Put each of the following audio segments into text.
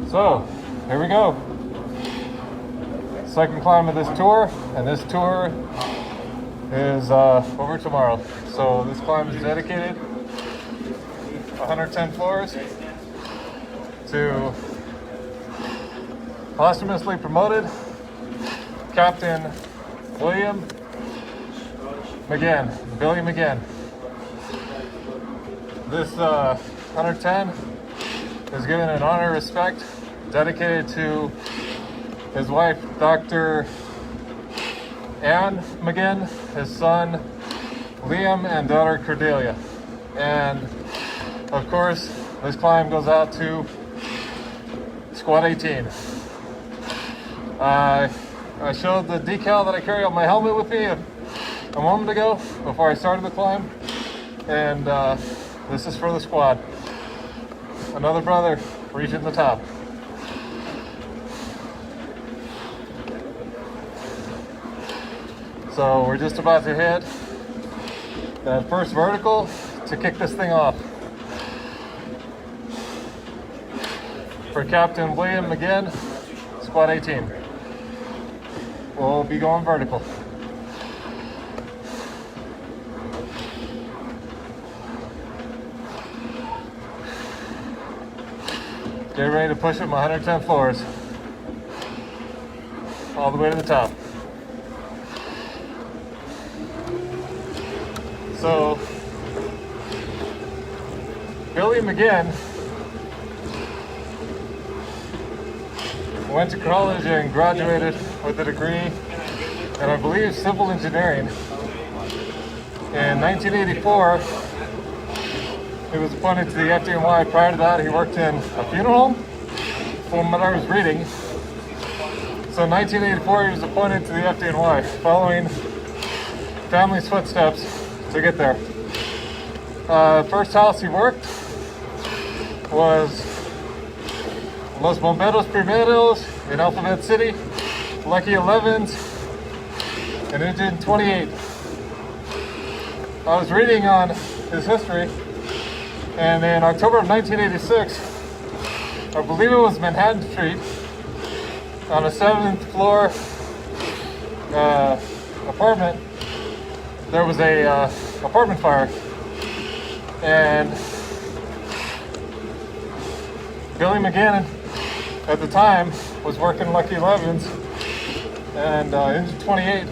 So, here we go. Second climb of this tour, and this tour is over tomorrow. So this climb is dedicated 110 floors to posthumously promoted Captain William McGinn, Billy McGinn. This 110 is given in honor and respect, dedicated to his wife, Dr. Ann McGinn, his son, Liam, and daughter, Cordelia. And, of course, this climb goes out to Squad 18. I showed the decal that I carry on my helmet with me a moment ago before I started the climb. And this is for the squad. Another brother reaching the top. So we're just about to hit that first vertical to kick this thing off. For Captain William McGinn, Squad 18. We'll be going vertical. Get ready to push it my 110 floors. All the way to the top. So, Billy McGinn went to college and graduated with a degree in, I believe, civil engineering. In 1984, he was appointed to the FDNY. Prior to that, he worked in a funeral home, from what I was reading. So in 1984, he was appointed to the FDNY, following family's footsteps to get there. First house he worked was Los Bomberos Primeros in Alphabet City, Lucky 11s, and Engine 28. I was reading on his history, and in October of 1986, I believe it was Manhattan Street, on a 7th floor apartment, there was a apartment fire, and Billy McGinn at the time was working Lucky 11s and Engine 28.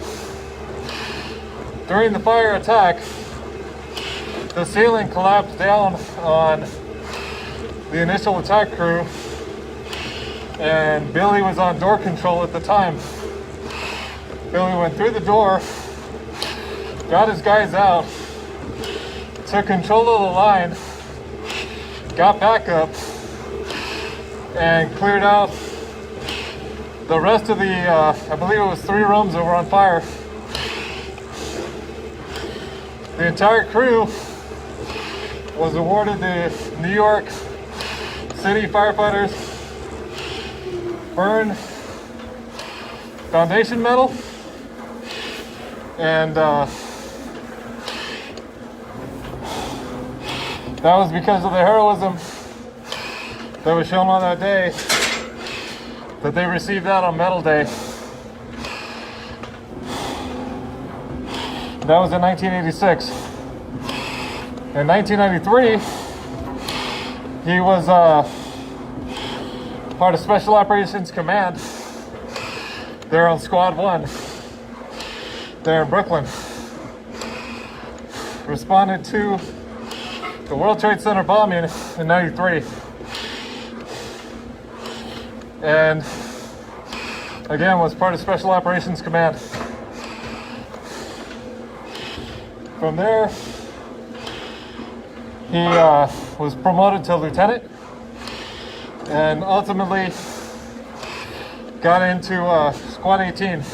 During the fire attack, the ceiling collapsed down on the initial attack crew, and Billy was on door control at the time. Billy went through the door, got his guys out, took control of the line, got back up, and cleared out the rest of the, I believe it was 3 rooms that were on fire. The entire crew was awarded the New York City Firefighters Burn Foundation Medal, and that was because of the heroism that was shown on that day, that they received that on Medal Day. That was in 1986. In 1993, he was part of Special Operations Command there on Squad 1, there in Brooklyn. Responded to the World Trade Center bombing in 93. And again, was part of Special Operations Command. From there, he was promoted to lieutenant, and ultimately got into Squad 18.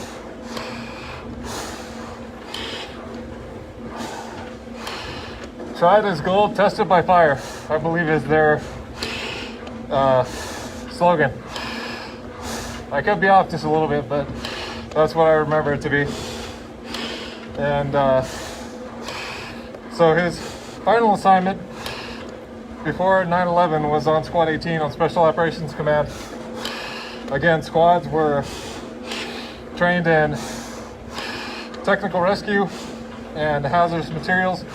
Tried as gold, tested by fire, I believe is their slogan. I could be off just a little bit, but that's what I remember it to be. And so his final assignment before 9/11 was on Squad 18 on Special Operations Command. Again, squads were trained in technical rescue and hazardous materials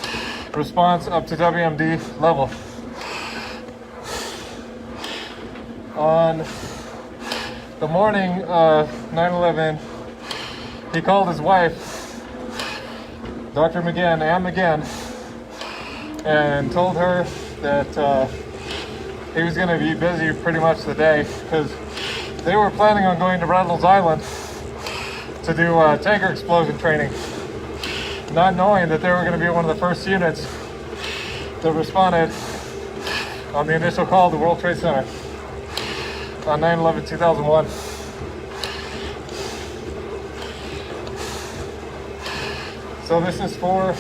response up to WMD level. On the morning of 9/11, he called his wife, Dr. McGinn, Ann McGinn, and told her that he was going to be busy pretty much the day because they were planning on going to Reynolds Island to do tanker explosion training, not knowing that they were going to be one of the first units that responded on the initial call to World Trade Center on 9/11/2001. So this is for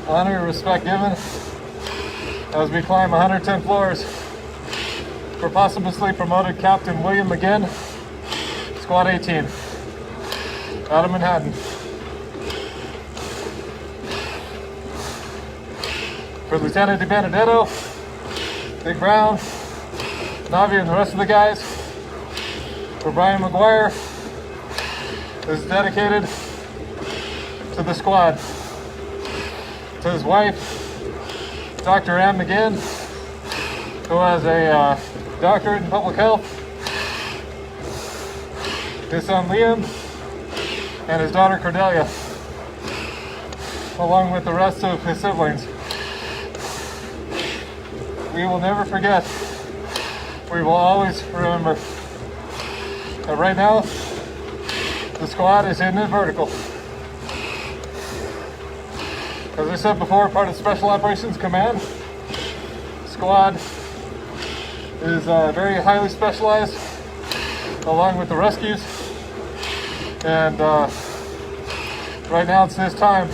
honor and respect given as we climb 110 floors for posthumously promoted Captain William McGinn, Squad 18, out of Manhattan. For Lieutenant DiBenedetto, Big Brown, Navi, and the rest of the guys, for Brian McGuire, is dedicated to the squad. To his wife, Dr. Ann McGinn, who has a doctorate in public health, his son Liam, and his daughter Cordelia, along with the rest of his siblings. We will never forget. We will always remember. And right now, the squad is in the vertical. As I said before, part of Special Operations Command. Squad is very highly specialized, along with the rescues. And right now it's his time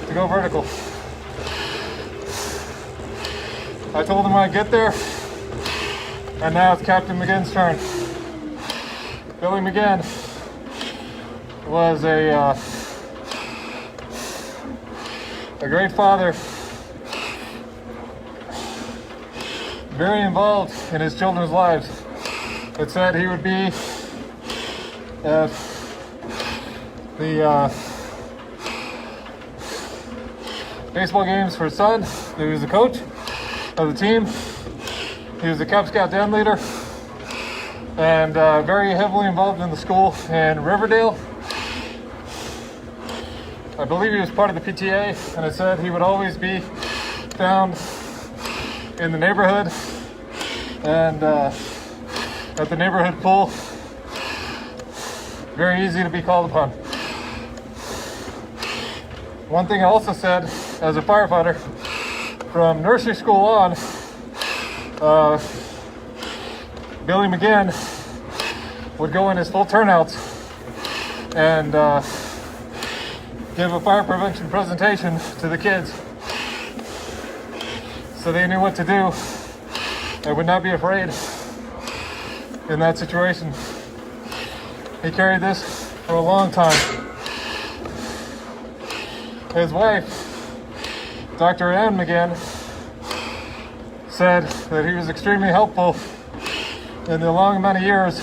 to go vertical. I told him I'd get there, and now it's Captain McGinn's turn. Billy McGinn was a great father, very involved in his children's lives. It said he would be at the baseball games for his son. He was the coach of the team. He was the Cub Scout den leader, and very heavily involved in the school in Riverdale. I believe he was part of the PTA, and it said he would always be found in the neighborhood and at the neighborhood pool. Very easy to be called upon. One thing I also said as a firefighter, from nursery school on, Billy McGinn would go in his full turnouts and give a fire prevention presentation to the kids so they knew what to do and would not be afraid in that situation. He carried this for a long time. His wife, Dr. Ann McGinn, said that he was extremely helpful in the long amount of years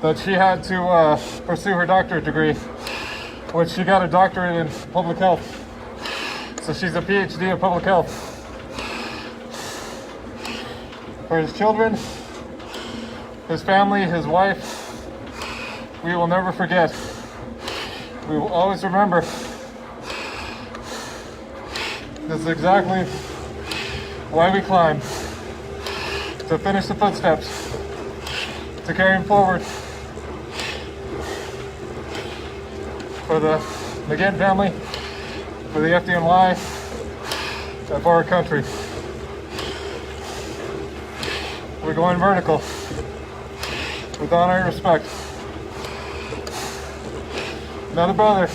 that she had to pursue her doctorate degree, which she got a doctorate in public health. So she's a PhD in public health. For his children, his family, his wife, we will never forget. We will always remember. This is exactly why we climb, to finish the footsteps, to carry him forward. For the McGinn family, for the FDNY, and for our country. We're going vertical with honor and respect. Another brother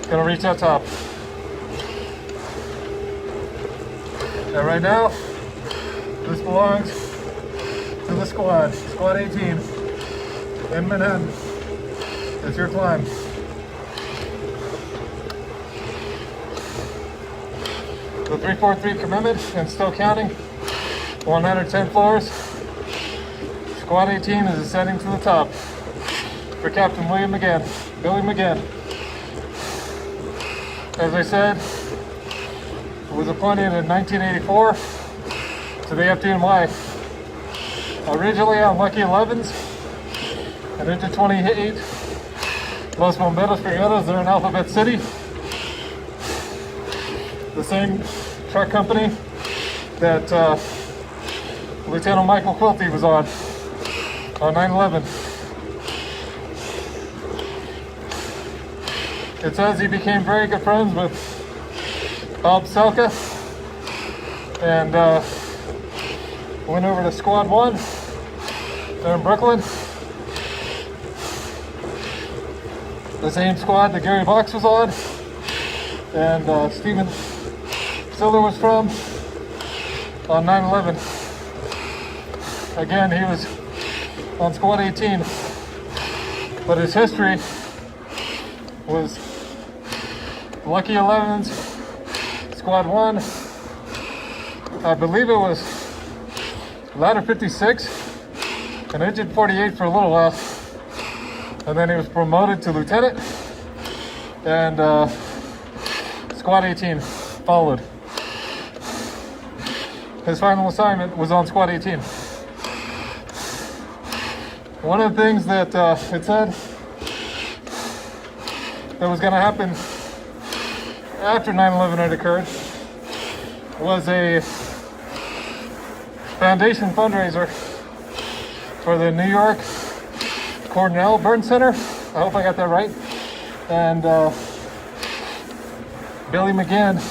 gonna reach that top. And right now, this belongs to the squad, Squad 18 in Manhattan. It's your climb. the 343 commitment and still counting. 110 floors. Squad 18 is ascending to the top for Captain William McGinn, Billy McGinn. As I said, was appointed in 1984 to the FDNY. Originally on Lucky 11s and into 28 Los Bomberos Brigadas. They're in Alphabet City. The same truck company that Lieutenant Michael Quilty was on 9/11. It says he became very good friends with Bob Selka and went over to Squad 1 there in Brooklyn. The same squad that Gary Box was on and Stephen Siller was from on 9/11. Again, he was on Squad 18, but his history was Lucky 11s, Squad 1, I believe it was Ladder 56, and Engine 48 for a little while, and then he was promoted to lieutenant, and Squad 18 followed. His final assignment was on Squad 18. One of the things that it said that was going to happen after 9/11 had occurred was a foundation fundraiser for the New York Cornell Burn Center. I hope I got that right. And Billy McGinn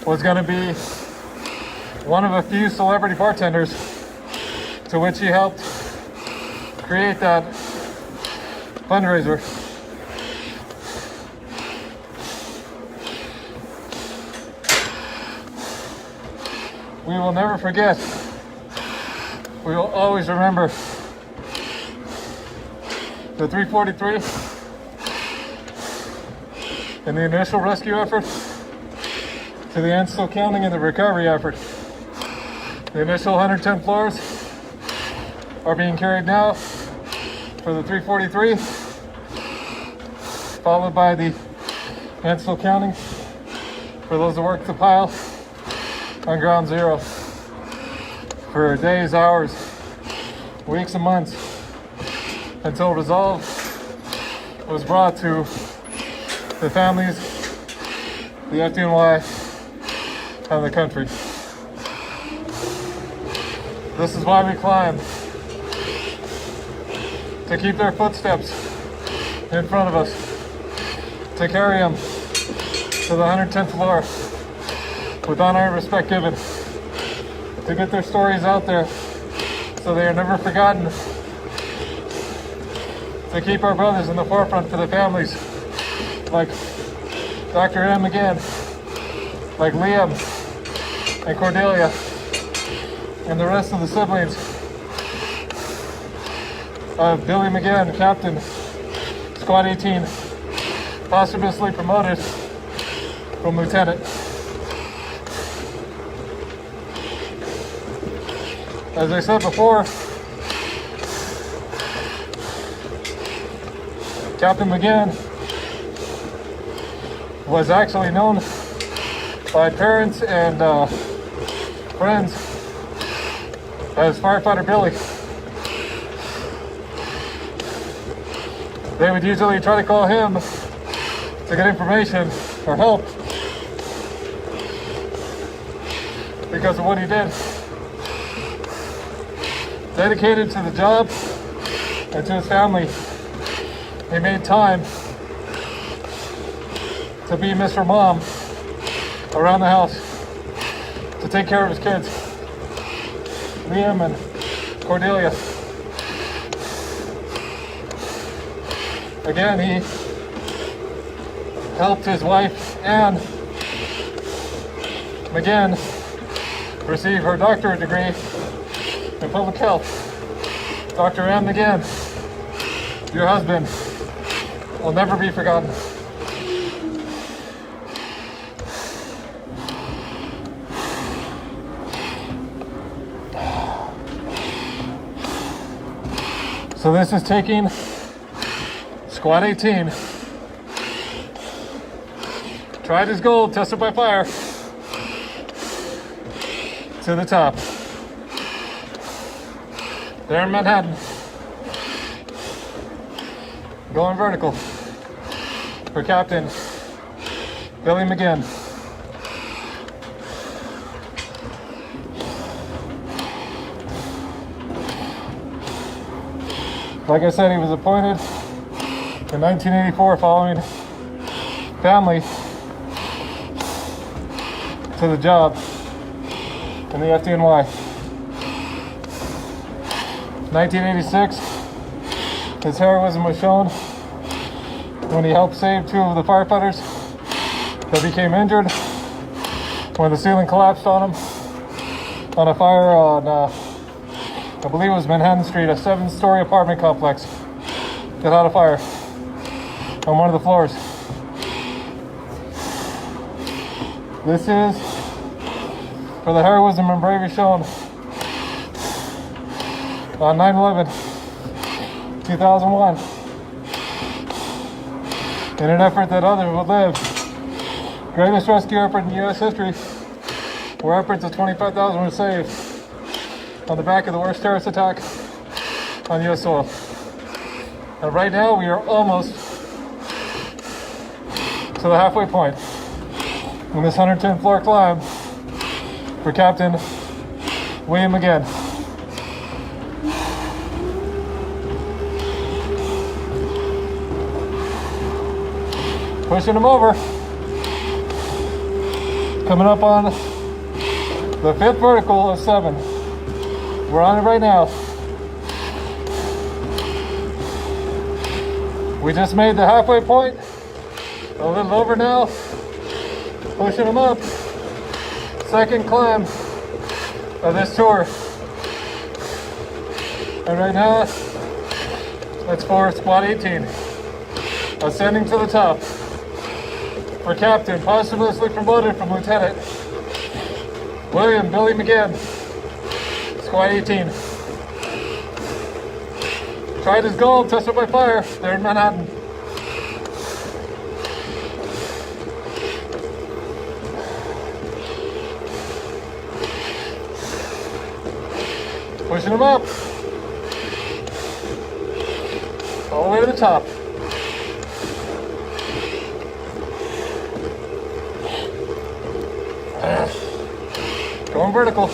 was going to be one of a few celebrity bartenders to which he helped create that fundraiser. We will never forget. We will always remember the 343 and the initial rescue effort to the end still counting and the recovery effort. The initial 110 floors are being carried now for the 343, followed by the and still counting for those that work the pile on ground zero for days, hours, weeks, and months until resolve was brought to the families, the FDNY, and the country. This is why we climb, to keep their footsteps in front of us, to carry them to the 110th floor with honor and respect given, to get their stories out there so they are never forgotten, to keep our brothers in the forefront for the families like Dr. M. McGinn, like Liam and Cordelia, and the rest of the siblings of Billy McGinn, Captain, Squad 18, posthumously promoted from lieutenant. As I said before, Captain McGinn was actually known by parents and friends as Firefighter Billy. They would usually try to call him to get information or help because of what he did. Dedicated to the job and to his family, he made time to be Mr. Mom around the house, to take care of his kids, Liam and Cordelia. Again, he helped his wife, Ann McGinn, receive her doctorate degree in public health. Dr. M. McGinn, your husband will never be forgotten. So this is taking squad 18. Tried his gold, tested by fire. To the top. There in Manhattan. Going vertical. For Captain Billy McGinn. Like I said, he was appointed in 1984 following family to the job in the FDNY. 1986, his heroism was shown when he helped save two of the firefighters that became injured when the ceiling collapsed on him on a fire on, I believe it was Manhattan Street, a 7-story apartment complex that had a fire on one of the floors. This is for the heroism and bravery shown on 9/11, 2001, in an effort that others would live. Greatest rescue effort in U.S. history, where upwards of 25,000 were saved on the back of the worst terrorist attack on U.S. soil. And right now we are almost to the halfway point in this 110th floor climb for Captain William McGinn. Pushing him over. Coming up on the 5th vertical of 7. We're on it right now. We just made the halfway point. A little over now. Pushing him up. Second climb of this tour. And right now, it's for squad 18. Ascending to the top. For Captain, posthumously promoted from Lieutenant, William Billy McGinn, Squad 18. Tried his gold, tested by fire, there in Manhattan. Pushing him up. All the way to the top. Going vertical.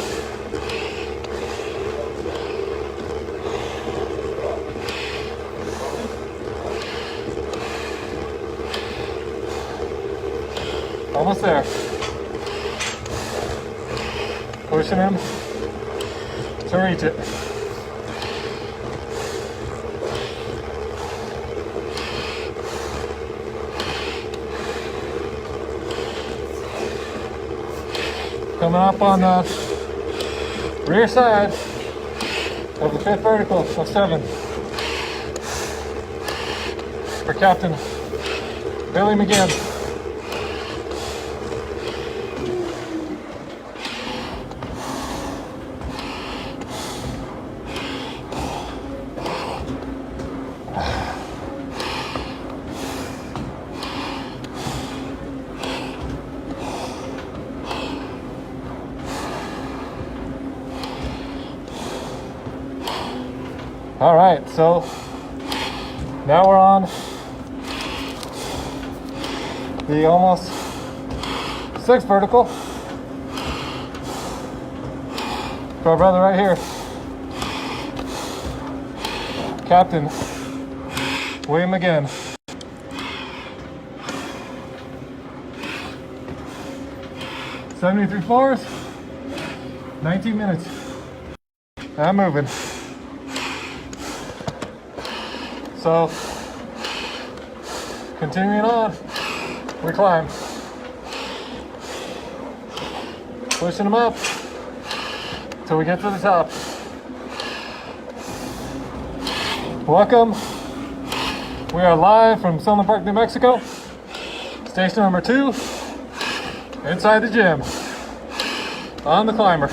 Almost there. Pushing him to reach it. Coming up on the rear side of the 5th vertical of 7 for Captain Billy McGinn. All right, so now we're on the almost 6th vertical for our brother right here, Captain William McGinn. "73 floors, 19 minutes. I'm moving." So, continuing on, we climb. Pushing them up till we get to the top. Welcome. We are live from Sunland Park, New Mexico. Station number 2, inside the gym, on the climber.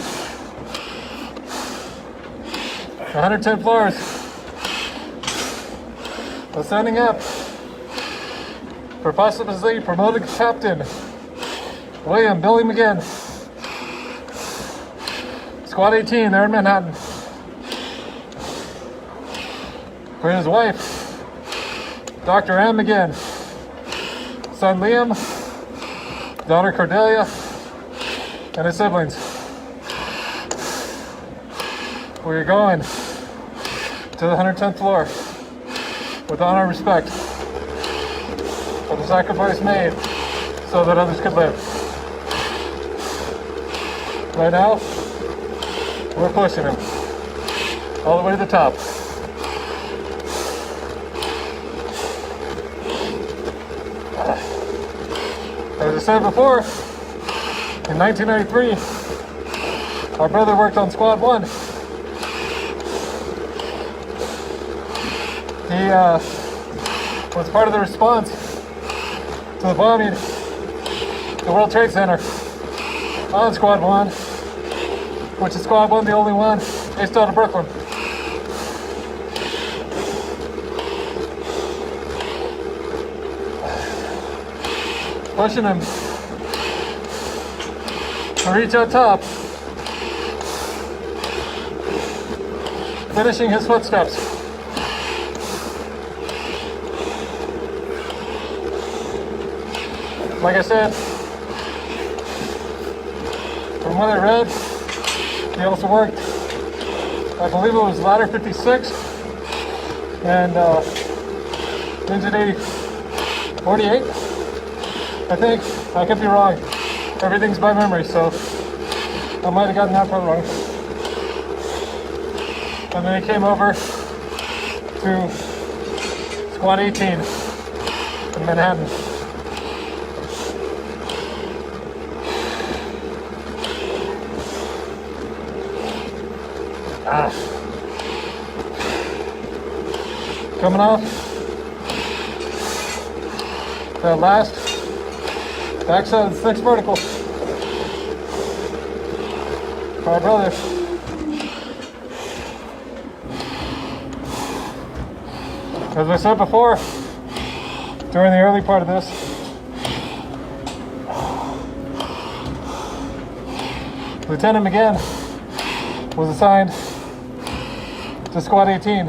110 floors. Ascending up for posthumously promoted Captain William Billy McGinn. Squad 18, they're in Manhattan. For his wife, Dr. Ann McGinn. Son Liam, daughter Cordelia, and his siblings. We're going to the 110th floor with honor and respect for the sacrifice made so that others could live. Right now, we're pushing him all the way to the top. As I said before, in 1993, our brother worked on Squad 1. He was part of the response to the bombing of the World Trade Center on Squad 1, which is Squad 1 the only one based out of Brooklyn. Pushing him to reach out top, finishing his footsteps. Like I said, from what I read, he also worked, I believe it was ladder 56 and engine 48. I think. I could be wrong. Everything's by memory, so I might have gotten that part wrong. And then he came over to Squad 18 in Manhattan. Coming off the last backside of the 6th vertical. My brother. As I said before, during the early part of this, Lieutenant McGinn was assigned to Squad 18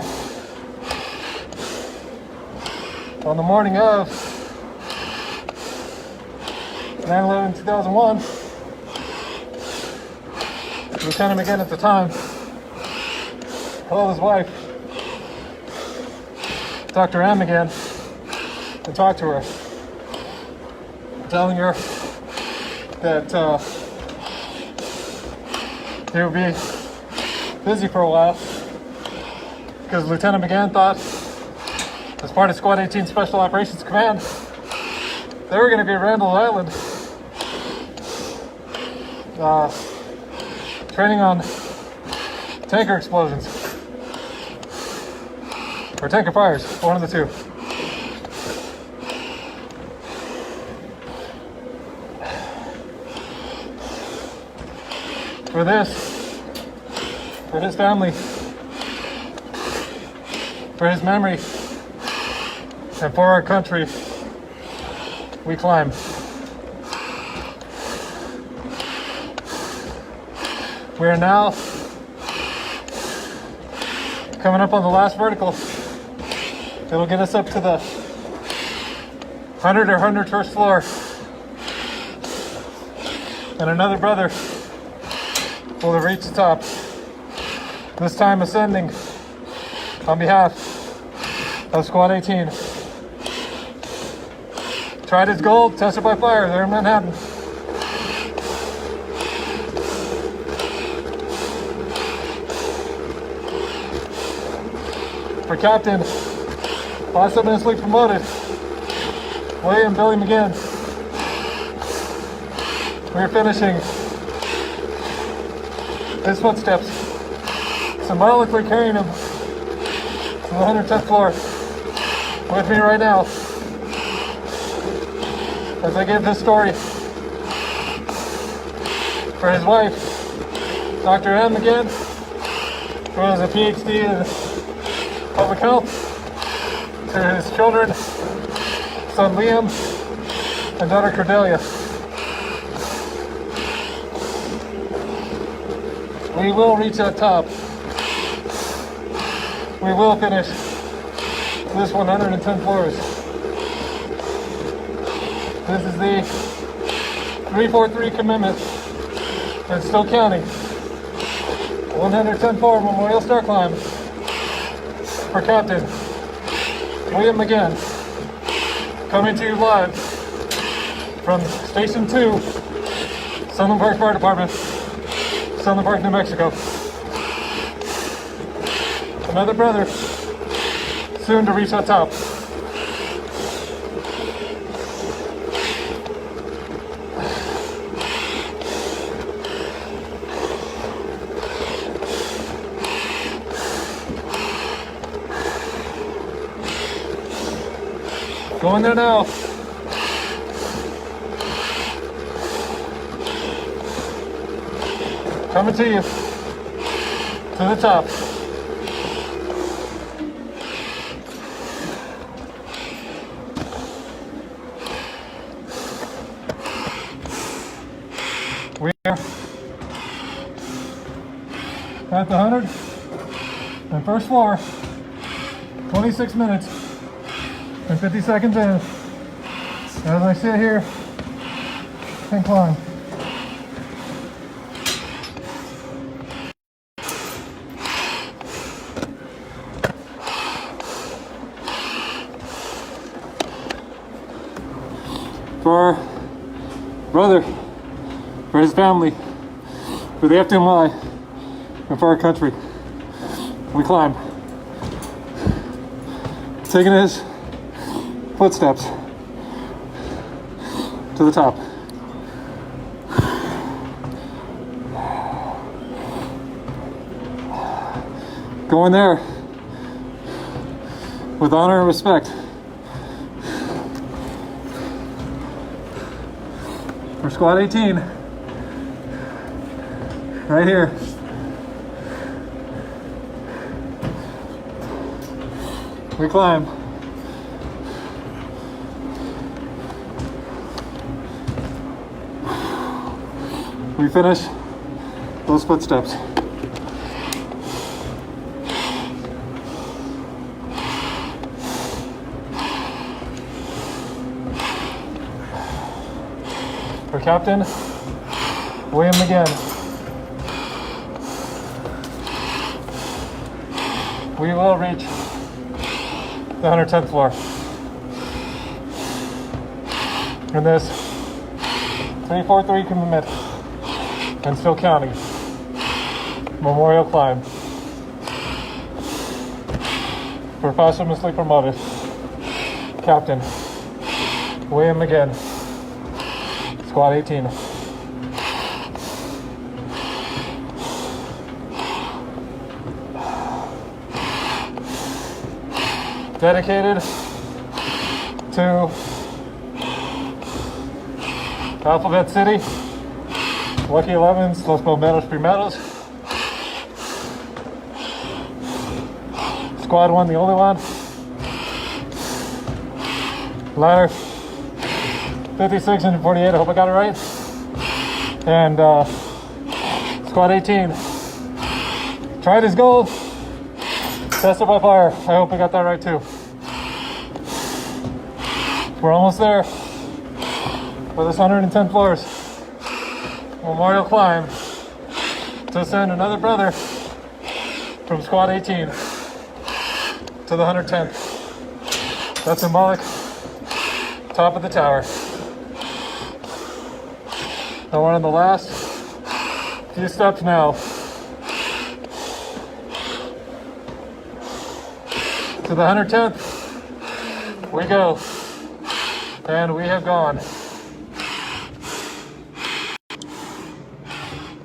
on the morning of 9/11/2001. Lieutenant McGinn at the time called his wife, Dr. Ann McGinn, and talked to her, telling her that he would be busy for a while because Lieutenant McGinn thought, as part of Squad 18 Special Operations Command, they were going to be at Randall Island training on tanker explosions or tanker fires, one of the two. For this, for his family, for his memory, and for our country, we climb. We are now coming up on the last vertical. It'll get us up to the 100 or 101st floor. And another brother will have reached the top. This time ascending on behalf of Squad 18. Tried his gold, tested by fire there in Manhattan. For Captain, posthumously promoted, William Billy McGinn, we're finishing his footsteps, symbolically carrying him to the 110th floor with me right now as I give this story for his wife, Dr. Ann McGinn, who has a PhD in public health, to his children, son Liam and daughter Cordelia. We will reach that top. We will finish this 110 floors. This is the 343 commitment and still counting. 110 floor Memorial Star Climb for Captain William McGinn. Coming to you live from Station 2, Sunland Park Fire Department, Sunland Park, New Mexico. Another brother soon to reach that top. Going there now. Coming to you. To the top. We are at the 101st floor. 26 minutes. And 50 seconds in, as I sit here and climb. For our brother, for his family, for the FDNY, and for our country, we climb. Taking his footsteps to the top. Going there with honor and respect. For Squad 18, right here. We climb. We finish those footsteps. For Captain William McGinn, we will reach the 110th floor. And this 343 commitment and still counting memorial climb for posthumously promoted Captain William McGinn, Squad 18. Dedicated to Alphabet City, Lucky 11s, Los Bomberos Primeros, Squad 1, the only one, ladder 56 and 48, I hope I got it right, and Squad 18, tried his goal, tested by fire, I hope I got that right too. We're almost there for this 110 floors. Memorial climb to send another brother from Squad 18 to the 110th. That's symbolic. Top of the tower. Now we're on the last few steps now to the 110th. We go. And we have gone.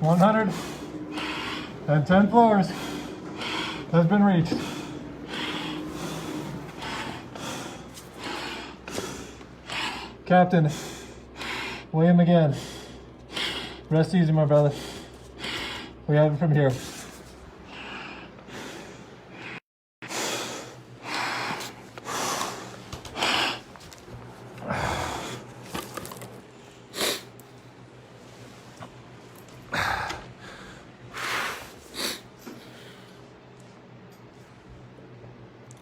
110 floors has been reached. Captain William McGinn, rest easy, my brother. We have it from here.